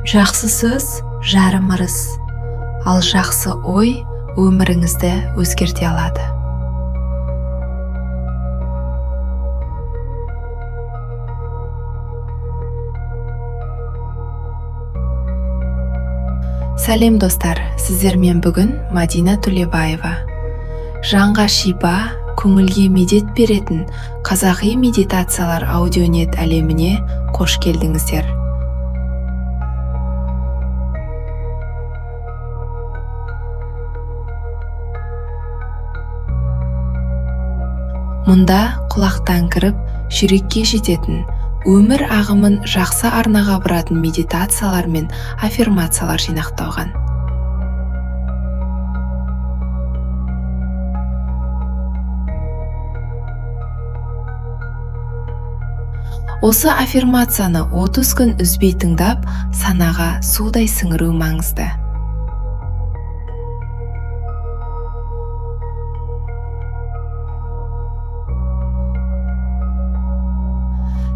Жақсы сөз жарым ырыс, ал жақсы ой өміріңізді өзгерте алады. Сәлем достар, сіздермен бүгін Мадина Төлебаева. Жанға шипа, көңілге медет беретін қазақи медитациялар аудионет әлеміне қош келдіңіздер. Мұнда құлақтан кіріп, жүрекке жететін, өмір ағымын жақсы арнаға бұратын медитациялар мен аффирмациялар жинақталған. Осы аффирмацияны 30 күн үзбей тыңдап, санаға судай сіңіру маңызды.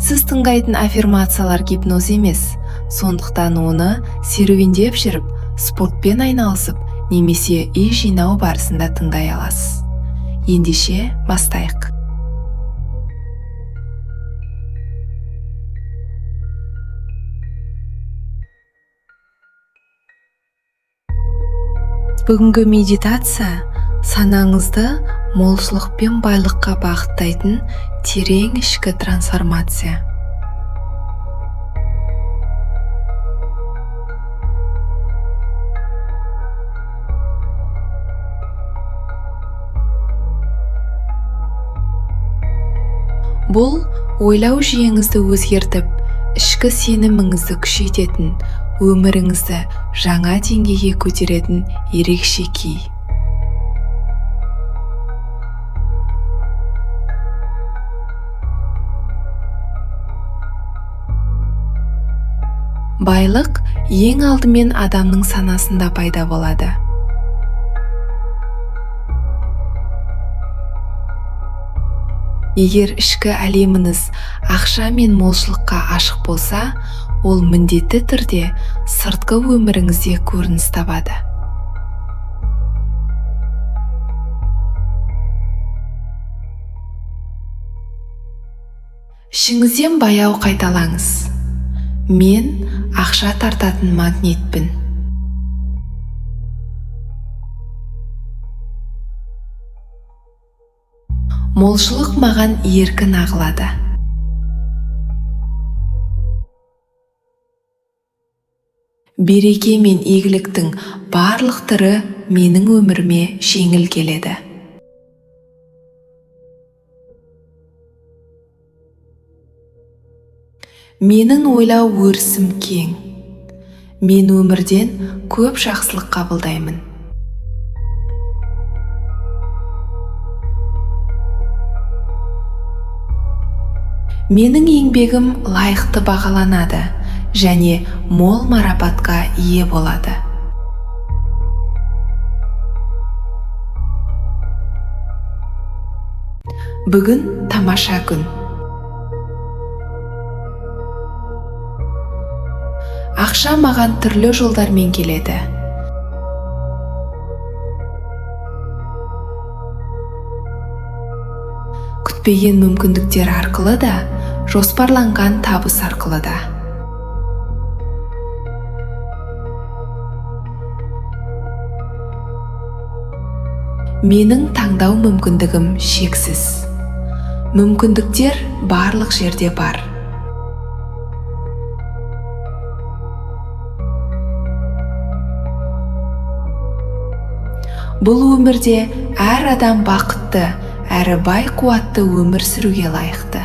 Сіз тыңдайтын аффирмациялар гипноз емес, сондықтан оны серуендеп жүріп, спортпен айналысып, немесе үй жинау барысында тыңдай аласыз. Ендеше бастайық. Бүгінгі медитация санаңызды молшылық пен байлыққа бағыттайтын терең ішкі трансформация. Бұл ойлау жүйеңізді өзгертіп, ішкі сеніміңізді күшейтетін, өміріңізді жаңа деңгейге көтеретін ерекше күй. Байлық ең алдымен адамның санасында пайда болады. Егер ішкі әлеміңіз ақша мен молшылыққа ашық болса, ол міндетті түрде сыртқы өміріңізде көрініс табады. Ішіңізден баяу қайталаңыз. Мен ақша тартатын магнитпін. Молшылық маған еркін ағылады. Береке мен игіліктің барлық түрі менің өміріме жеңіл келеді. Менің ойлау өрісім кең. Мен өмірден көп жақсылық қабылдаймын. Менің еңбегім лайықты бағаланады және мол марапатқа ие болады. Бүгін тамаша күн. Ақша маған түрлі жолдармен келеді. Күтпеген мүмкіндіктер арқылы да, жоспарланған табыс арқылы да. Менің таңдау мүмкіндігім шексіз. Мүмкіндіктер барлық жерде бар. Бұл өмірде әр адам бақытты, әрі бай қуатты өмір сүруге лайықты.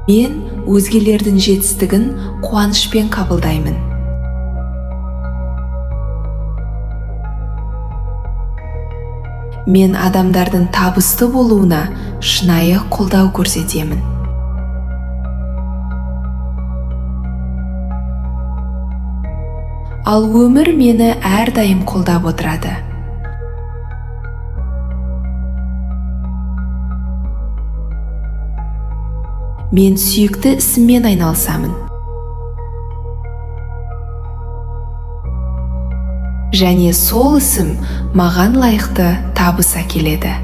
Мен өзгелердің жетістігін қуанышпен қабылдаймын. Мен адамдардың табысты болуына шынайы қолдау көрсетемін. Ал өмір мені әрдайым қолдап отырады. Мен сүйікті ісіммен айналысамын. Және сол ісім маған лайықты табыс әкеледі.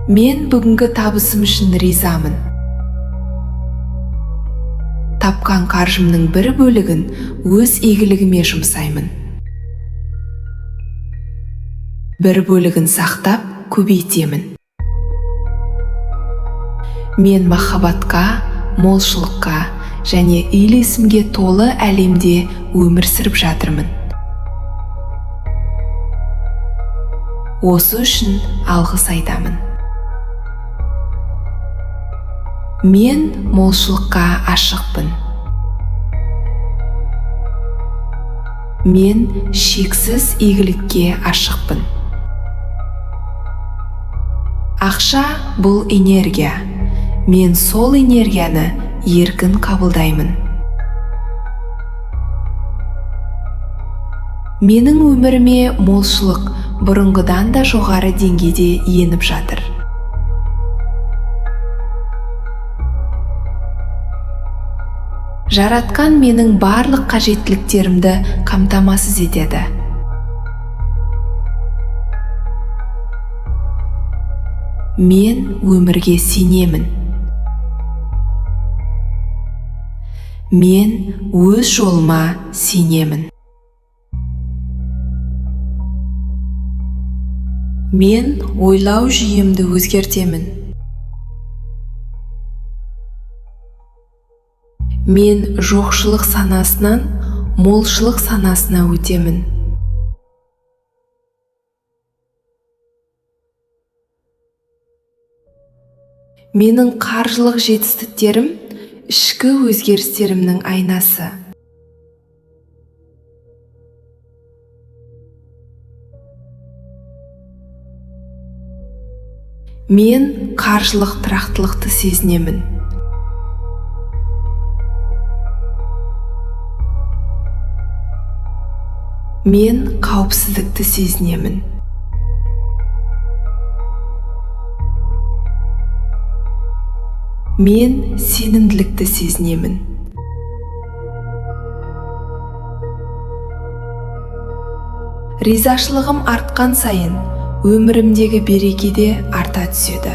Мен бүгінгі табысым үшін ризамын. Тапқан қаржымның бір бөлігін өз игілігіме жұмсаймын. Бір бөлігін сақтап, көбейтемін. Мен махаббатқа, молшылыққа және үйлесімге толы әлемде өмір сүріп жатырмын. Осы үшін алғыс айтамын. Мен молшылыққа ашықпын. Мен шексіз игілікке ашықпын. Ақша бұл энергия. Мен сол энергияны еркін қабылдаймын. Менің өміріме молшылық бұрынғыдан да жоғары деңгейде еніп жатыр. Жаратқан менің барлық қажеттіліктерімді қамтамасыз етеді. Мен өмірге сенемін. Мен өз жолыма сенемін. Мен ойлау жүйемді өзгертемін. Мен жоқшылық санасынан молшылық санасына өтемін. Менің қаржылық жетістіктерім ішкі өзгерістерімнің айнасы. Мен қаржылық тұрақтылықты сезінемін. Мен қауіпсіздікті сезінемін. Мен сенімділікті сезінемін. Ризашылығым артқан сайын өмірімдегі береке де арта түседі.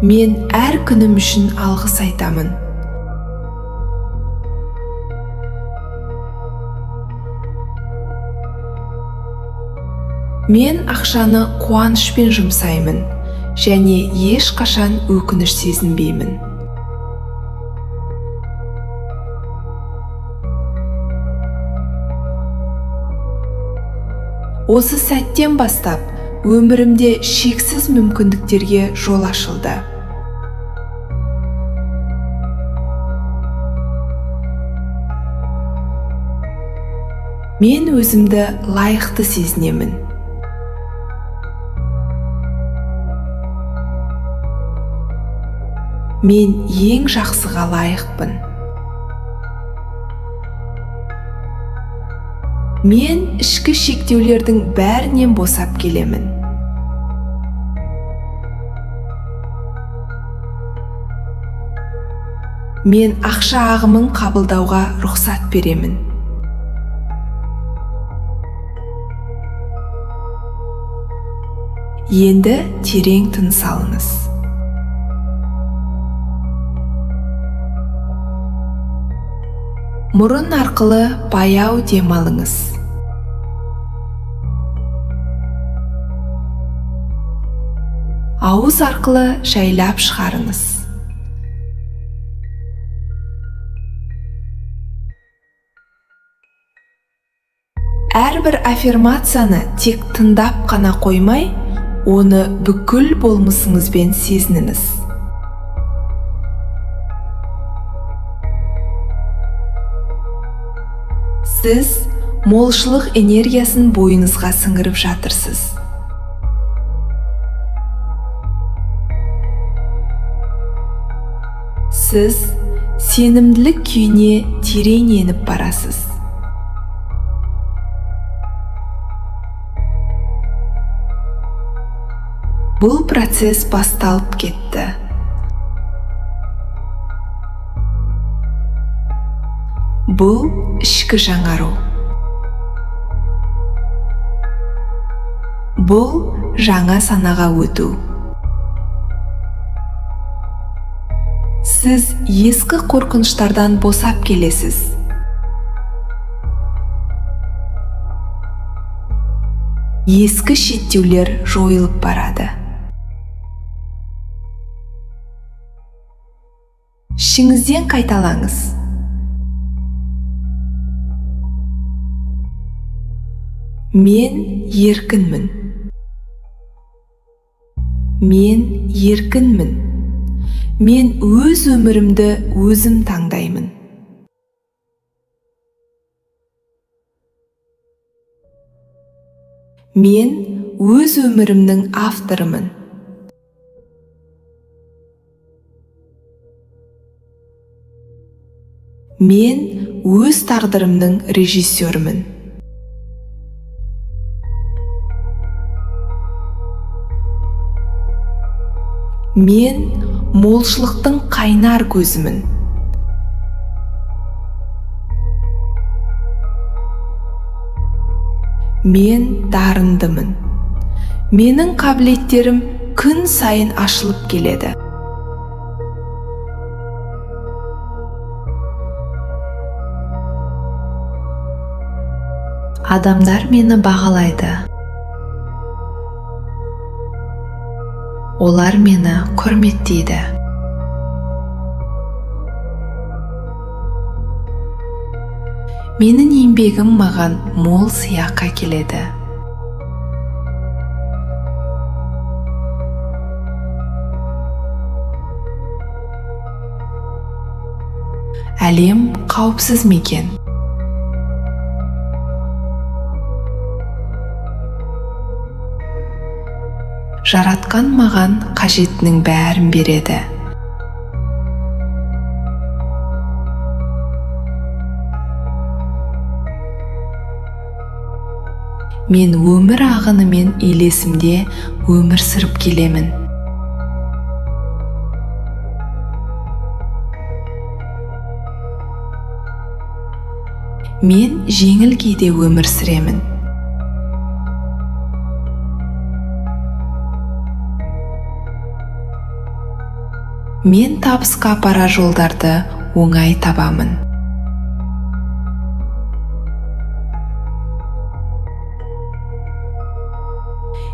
Мен әр күнім үшін алғыс айтамын. Мен ақшаны қуанышпен жұмсаймын және ешқашан өкініш сезінбеймін. Осы сәттен бастап өмірімде шексіз мүмкіндіктерге жол ашылды. Мен өзімді лайықты сезінемін. Мен ең жақсыға лайықпын. Мен ішкі шектеулердің бәрінен босап келемін. Мен ақша ағымын қабылдауға рұқсат беремін. Енді терең тыныс алыңыз. Мұрын арқылы баяу дем алыңыз. Ауыз арқылы жайлап шығарыңыз. Әрбір аффирмацияны тек тыңдап қана қоймай, оны бүкіл болмысыңызбен сезініңіз. Сіз молшылық энергиясын бойыңызға сіңіріп жатырсыз. Сіз сенімділік күйіне терең еніп барасыз. Бұл процесс басталып кетті. Бұл ішкі жаңару. Бұл жаңа санаға өту. Сіз ескі қорқыныштардан босап келесіз. Ескі шектеулер жойылып барады. Ішіңізден қайталаңыз. Мен еркінмін. Мен еркінмін. Мен өз өмірімді өзім таңдаймын. Мен өз өмірімнің авторымын. Мен өз тағдырымның режиссерімін. Мен молшылықтың қайнар көзімін. Мен дарындымын. Менің қабілеттерім күн сайын ашылып келеді. Адамдар мені бағалайды. Олар мені құрметтейді. Менің еңбегім маған мол сыйақы келеді. Әлем қауіпсіз мекен. Жаратқан маған қажетінің бәрін береді. Мен өмір ағынымен үйлесімде өмір сүріп келемін. Мен жеңіл күйде өмір сүремін. Мен табысқа апарар жолдарды оңай табамын.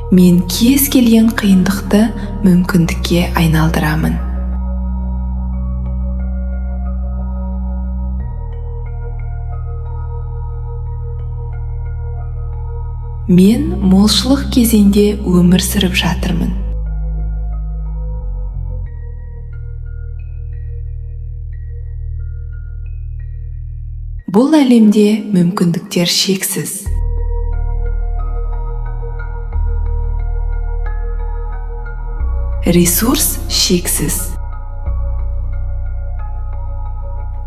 Мен кез келген қиындықты мүмкіндікке айналдырамын. Мен молшылық кезеңде өмір сүріп жатырмын. Бұл әлемде мүмкіндіктер шексіз. Ресурс шексіз.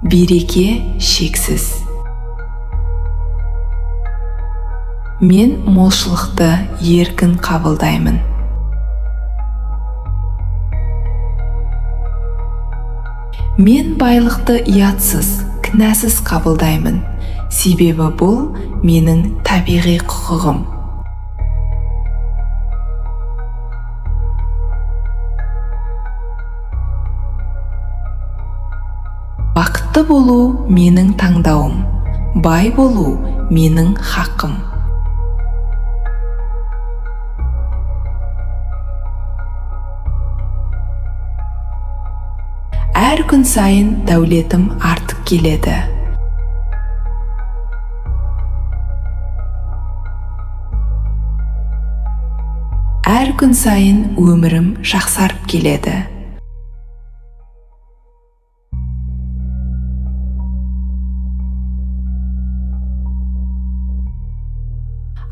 Береке шексіз. Мен молшылықты еркін қабылдаймын. Мен байлықты ұятсыз, кінәсіз қабылдаймын. Себебі бұл менің табиғи құқығым. Бақытты болу менің таңдауым. Бай болу менің хақым. Әр күн сайын дәулетім артып келеді. Әр күн сайын өмірім жақсарып келеді.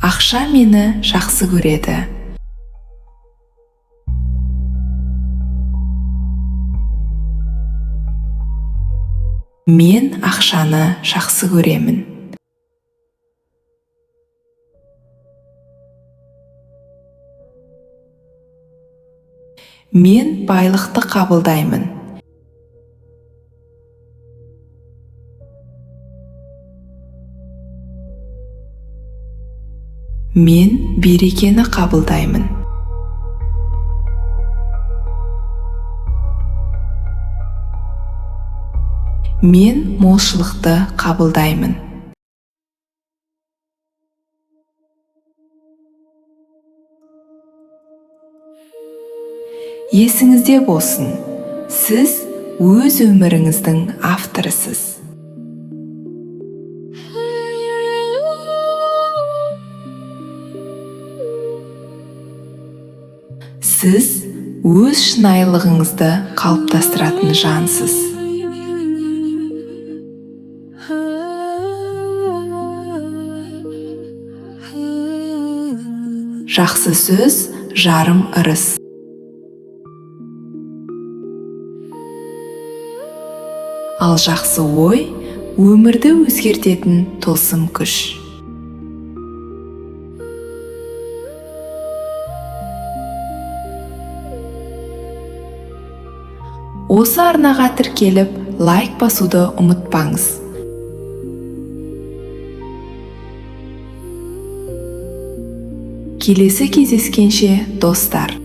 Ақша мені жақсы көреді. Мен ақшаны жақсы көремін. Мен байлықты қабылдаймын. Мен берекені қабылдаймын. Мен молшылықты қабылдаймын. Есіңізде болсын, сіз өз өміріңіздің авторысыз. Сіз өз шынайылығыңызды қалыптастыратын жансыз. Жақсы сөз жарым ырыс. Ал жақсы ой өмірді өзгертетін тылсым күш. Осы арнаға тіркеліп, лайк басуды ұмытпаңыз. Келесі кездескенше, достар.